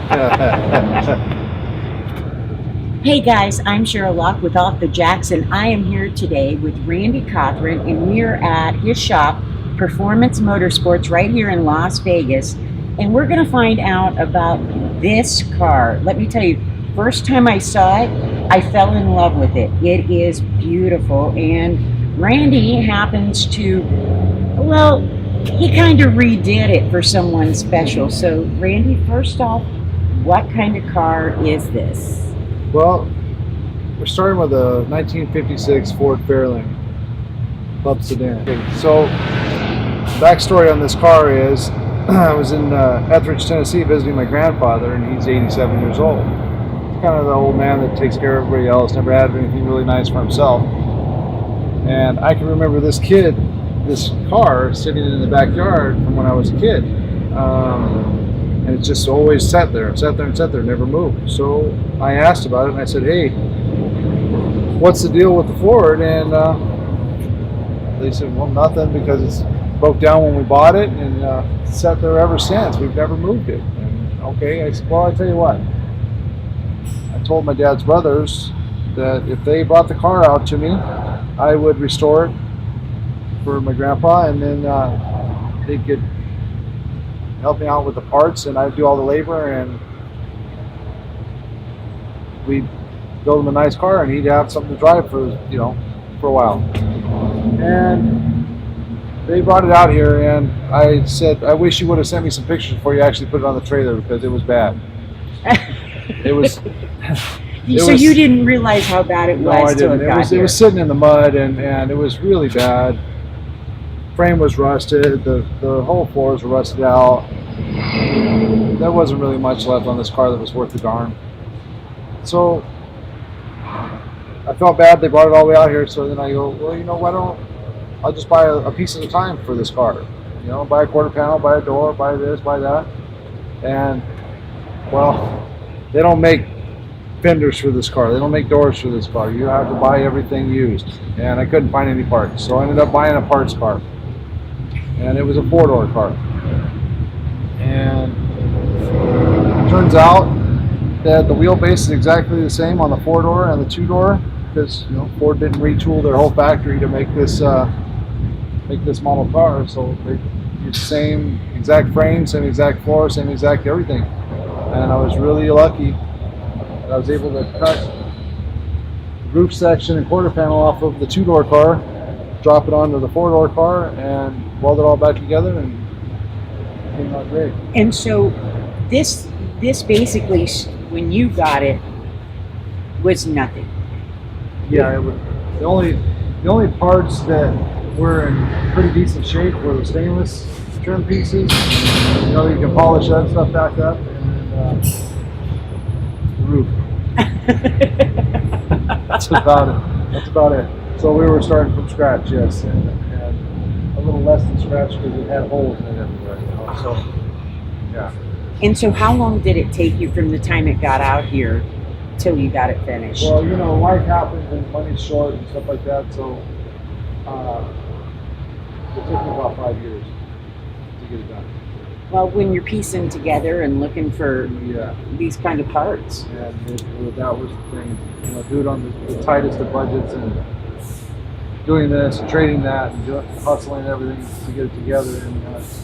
Hey guys, I'm Cheryl Locke with Off the Jacks, and I am here today with Randy Cothran, and we're at his shop, Performance Motorsports, right here in Las Vegas. And we're going to find out about this car. Let me tell you, first time I saw it, I fell in love with it. It is beautiful, and Randy happens to, well, he kind of redid it for someone special. So, Randy, first off, what kind of car is this? Well, we're starting with a 1956 Ford Fairlane club sedan. Okay, so, backstory on this car is I was in Etheridge, Tennessee visiting my grandfather, and he's 87 years old. He's kind of the old man that takes care of everybody else, never had anything really nice for himself. And I can remember this car sitting in the backyard from when I was a kid. And it just always sat there, never moved. So I asked about it, and I said, hey, what's the deal with the Ford? And they said, well, nothing, because it's broke down when we bought it, and it's sat there ever since. We've never moved it. And okay, I said, well, I tell you what. I told my dad's brothers that if they brought the car out to me, I would restore it for my grandpa, and then they could help me out with the parts, and I'd do all the labor, and we'd build him a nice car, and he'd have something to drive for a while. And they brought it out here, and I said, I wish you would have sent me some pictures before you actually put it on the trailer, because it was bad. It was. So you didn't realize how bad it was? No, I didn't. It was sitting in the mud, and it was really bad. Frame was rusted. The whole floors were rusted out. There wasn't really much left on this car that was worth the darn. So I felt bad. They brought it all the way out here. So then I go, well, I'll just buy a piece at a time for this car. Buy a quarter panel, buy a door, buy this, buy that. And well, they don't make fenders for this car. They don't make doors for this car. You have to buy everything used. And I couldn't find any parts. So I ended up buying a parts car. And it was a four-door car. And it turns out that the wheelbase is exactly the same on the four-door and the two-door, because Ford didn't retool their whole factory to make this model car. So they used the same exact frame, same exact floor, same exact everything. And I was really lucky that I was able to cut the roof section and quarter panel off of the two-door car, drop it onto the four-door car, and weld it all back together, and it came out great. And so this basically, when you got it, was nothing. Yeah, it was the only parts that were in pretty decent shape were the stainless trim pieces. You can polish that stuff back up, and then the roof. That's about it. So we were starting from scratch, yes, and a little less than scratch because it had holes in it everywhere. So, yeah. And so how long did it take you from the time it got out here till you got it finished? Well, life happens and money's short and stuff like that, so it took me about 5 years to get it done. Well, when you're piecing together and looking for these kind of parts. And that was the thing, do it on the tightest of budgets, and doing this and trading that and hustling everything to get it together. And it's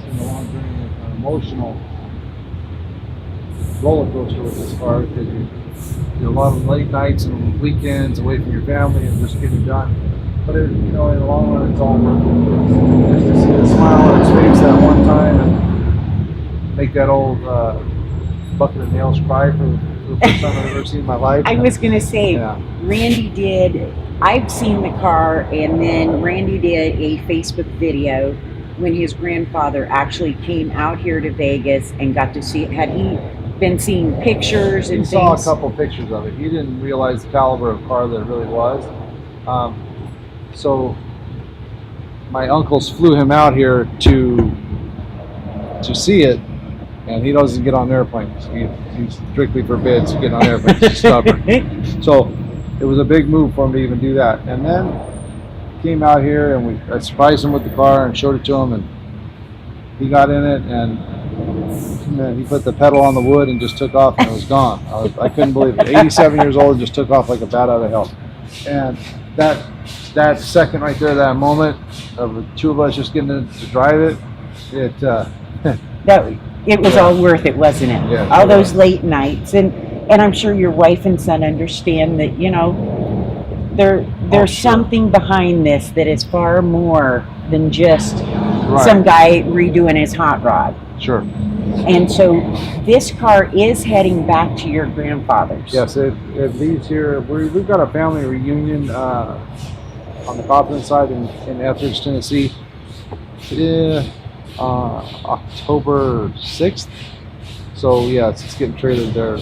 been a long journey, an emotional roller coaster with this car, because you do a lot of late nights and weekends away from your family and just getting it done. But in the long run, it's all worth it. Just to see the smile on his face that one time and make that old bucket of nails cry for the first time I've ever seen in my life. I was going to say, Randy did, I've seen the car, and then Randy did a Facebook video when his grandfather actually came out here to Vegas and got to see it. Had he been seeing pictures and things? He saw a couple pictures of it. He didn't realize the caliber of car that it really was. So my uncles flew him out here to see it, and he doesn't get on airplanes. He strictly forbids getting on airplanes. He's stubborn. So it was a big move for him to even do that. And then came out here, and I surprised him with the car and showed it to him, and he got in it, and and then he put the pedal on the wood and just took off, and it was gone. I couldn't believe it. 87 years old and just took off like a bat out of hell. And that second right there, that moment of the two of us just getting to drive it, it was all worth it, wasn't it? Yeah, all those late nights, and I'm sure your wife and son understand that, you know, there's something behind this that is far more than just some guy redoing his hot rod. Sure. And so this car is heading back to your grandfather's. Yes, it leaves here. We've got a family reunion on the Cothran side in Etheridge, Tennessee. October 6th. So yeah, it's getting trailered there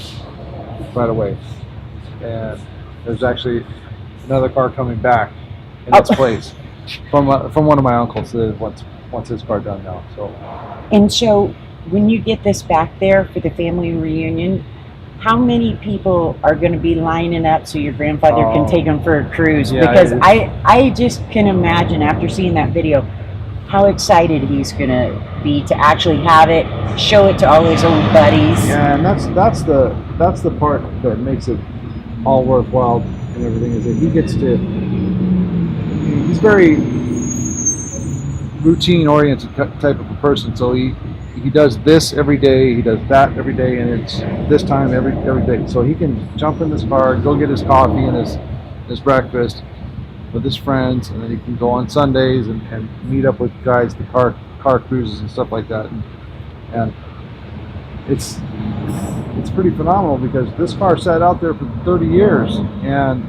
right away. And there's actually another car coming back in its place from one of my uncles that wants his car done now. And so when you get this back there for the family reunion, how many people are going to be lining up so your grandfather can take them for a cruise? Yeah, because I just can imagine, after seeing that video, how excited he's going to be to actually have it, show it to all his old buddies. Yeah, and that's the part that makes it all worthwhile and everything, is that he gets to. He's very routine oriented type of a person, so he does this every day, he does that every day, and it's this time every day. So he can jump in this car, go get his coffee and his breakfast with his friends, and then he can go on Sundays and meet up with guys, the car cruises and stuff like that. And it's pretty phenomenal, because this car sat out there for 30 years, and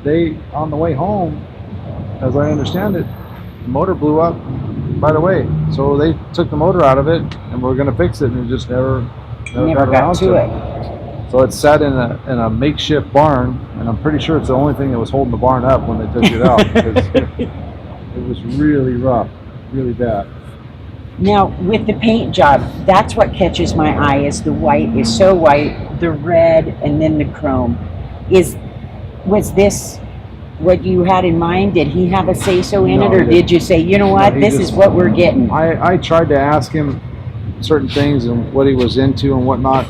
they, on the way home, as I understand it, the motor blew up right away. So they took the motor out of it, and we're going to fix it, and it just never got around to it. So it's sat in a makeshift barn, and I'm pretty sure it's the only thing that was holding the barn up when they took it out, because it was really rough, really bad. Now, with the paint job, that's what catches my eye, is the white is so white, the red, and then the chrome. Was this what you had in mind? Did he have a say-so in it, or did you say, you know what, this is what we're getting? I tried to ask him certain things and what he was into and whatnot,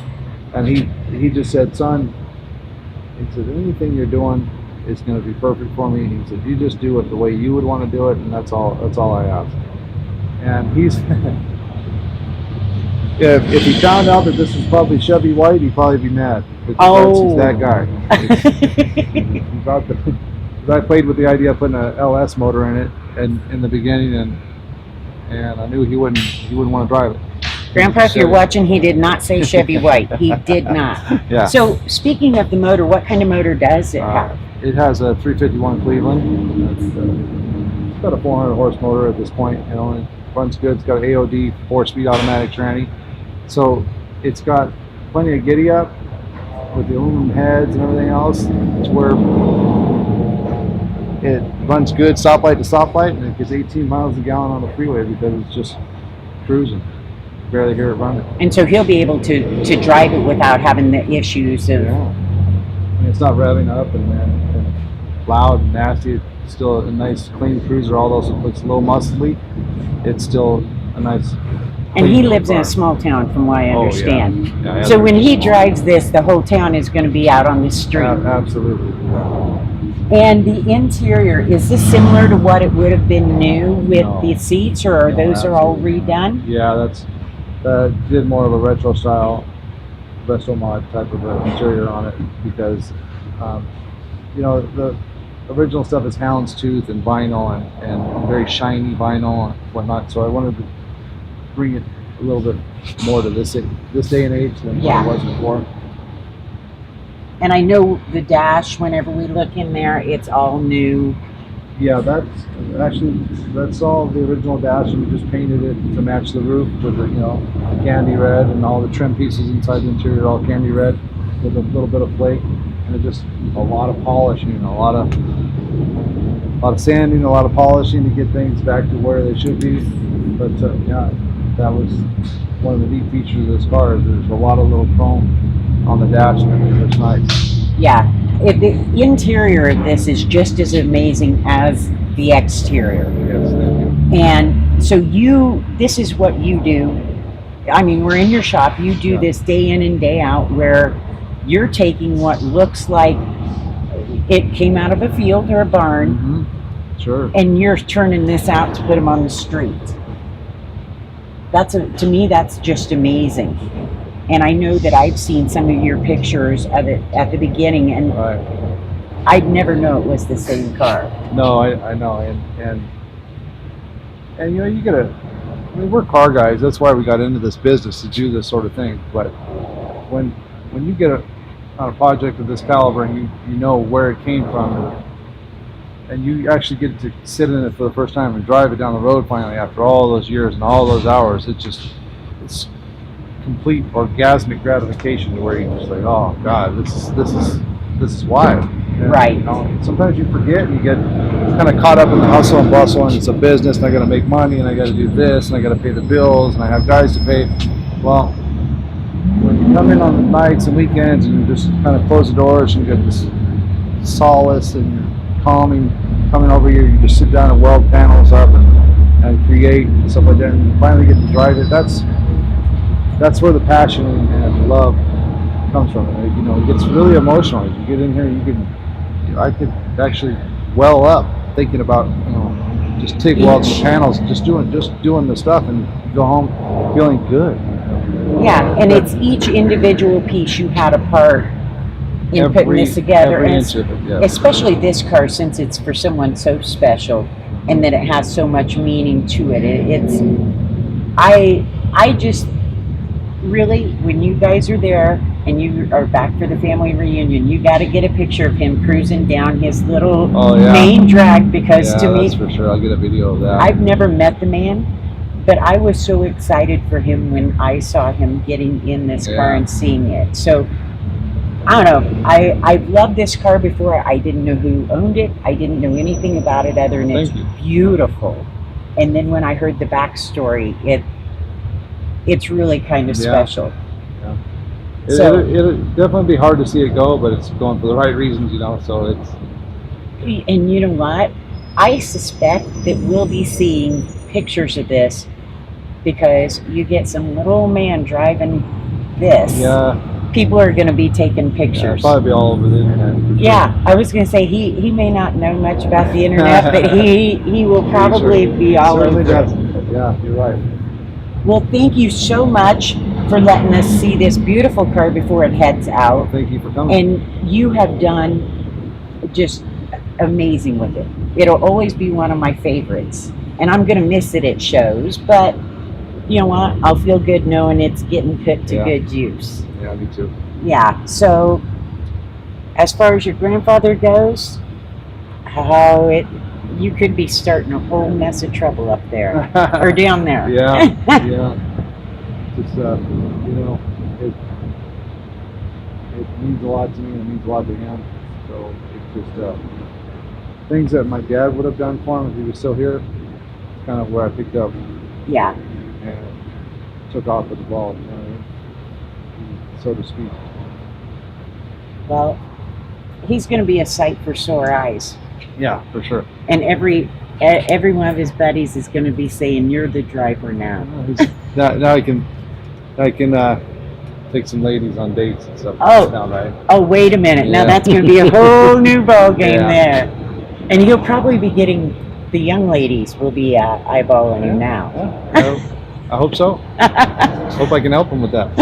and he just said, son, he said, anything you're doing is going to be perfect for me. He said, you just do it the way you would want to do it, and that's all I ask. And he's if he found out that this was probably Chevy White, he'd probably be mad, because he's that guy. I played with the idea of putting an LS motor in it, and in the beginning, and I knew he wouldn't want to drive it. Grandpa, if you're watching, he did not say Chevy White. He did not. Yeah. So speaking of the motor, what kind of motor does it have? It has a 351 Cleveland. It's got a 400 horse motor at this point. You know, and it runs good. It's got an AOD 4-speed automatic tranny. So it's got plenty of giddy up with the aluminum heads and everything else. It's where it runs good stoplight to stoplight, and it gets 18 miles a gallon on the freeway, because it's just cruising. Barely hear it running. And so he'll be able to drive it without having the issues of... Yeah. I mean, it's not revving up and loud and nasty. It's still a nice clean cruiser, although it looks a little muscly. It's still a nice... And he lives in a small town, from what I understand. Yeah, so when he drives this, the whole town is going to be out on the street. Absolutely. And the interior, is this similar to what it would have been new with the seats, or are those all redone? Yeah, that did more of a retro mod type of an interior on it, because you know, the original stuff is houndstooth and vinyl and very shiny vinyl and whatnot. So I wanted to bring it a little bit more to this day and age than what it was before. And I know the dash, whenever we look in there, it's all new. Yeah, that's all the original dash, and we just painted it to match the roof with the, candy red, and all the trim pieces inside the interior all candy red with a little bit of flake, and just a lot of polishing, a lot of sanding, a lot of polishing to get things back to where they should be. But that was one of the neat features of this car, is there's a lot of little chrome on the dash, and it looks nice. Yeah, the interior of this is just as amazing as the exterior. Yes, thank you. And so this is what you do I mean, we're in your shop. You do Yeah. this day in and day out, where you're taking what looks like it came out of a field or a barn, Sure. and you're turning this out to put them on the street. To me, that's just amazing. And I know that I've seen some of your pictures of it at the beginning, and Right. I'd never know it was the same car. No, I know, and you know, you gotta. I mean, we're car guys. That's why we got into this business, to do this sort of thing. But when you get on a project of this caliber, and you know where it came from, and you actually get to sit in it for the first time and drive it down the road finally after all those years and all those hours, it's complete orgasmic gratification, to where you're just like, oh God, this is why. And, Right. You know, sometimes you forget, and you get kind of caught up in the hustle and bustle, and it's a business, and I got to make money, and I got to do this, and I got to pay the bills, and I have guys to pay. Well, when you come in on the nights and weekends, and you just kind of close the doors, and you get this solace and calming coming over here, you just sit down and weld panels up and create and stuff like that, and you finally get to drive it. That's where the passion and the love comes from. And, you know, it gets really emotional. As you get in here, I could actually well up thinking about, you know, just TIG welding the panels, just doing the stuff, and go home feeling good. Yeah, and it's each individual piece you had a part in putting this together, every and inch of it, yeah. especially this car, since it's for someone so special, and that it has so much meaning to it. I just really, when you guys are there and you are back for the family reunion, you got to get a picture of him cruising down his little main drag, because Yeah, to me, that's for sure. I'll get a video of that. I've never met the man, but I was so excited for him when I saw him getting in this car and seeing it. So I don't know. I've loved this car before. I didn't know who owned it. I didn't know anything about it other than it's beautiful. And then when I heard the backstory, it's really kind of special. Yeah. So It'll definitely be hard to see it go, but it's going for the right reasons, you know. So it's. And you know what? I suspect that we'll be seeing pictures of this, because you get some little old man driving this. Yeah. People are going to be taking pictures. It'll probably be all over the internet. For sure. Yeah, I was going to say he may not know much about the internet, but he will probably be all over it. Yeah, you're right. Well, thank you so much for letting us see this beautiful car before it heads out. Thank you for coming. And you have done just amazing with it. It'll always be one of my favorites. And I'm going to miss it at shows, but you know what? I'll feel good knowing it's getting put to good use. Yeah, me too. Yeah, so as far as your grandfather goes, you could be starting a whole mess of trouble up there or down there. Yeah. Just you know, it means a lot to me, and it means a lot to him. So it's just things that my dad would have done for him if he was still here. It's kind of where I picked up. Yeah. And took off with the ball, you know, so to speak. Well, he's going to be a sight for sore eyes. Yeah, for sure. And every one of his buddies is going to be saying, "You're the driver now." Now I can take some ladies on dates and stuff. Oh, right? Oh, wait a minute. Now that's going to be a whole new ball game there. And he'll probably be getting, the young ladies will be eyeballing him now. I hope so. Hope I can help him with that.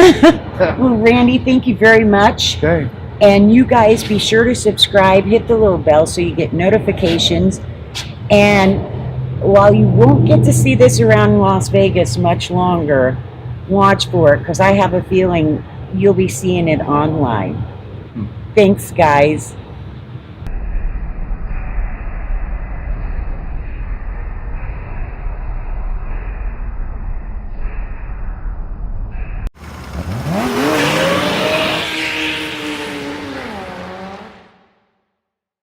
Well, Randy, thank you very much. Okay. And you guys be sure to subscribe, hit the little bell so you get notifications. And while you won't get to see this around Las Vegas much longer, watch for it, because I have a feeling you'll be seeing it online. Thanks, guys.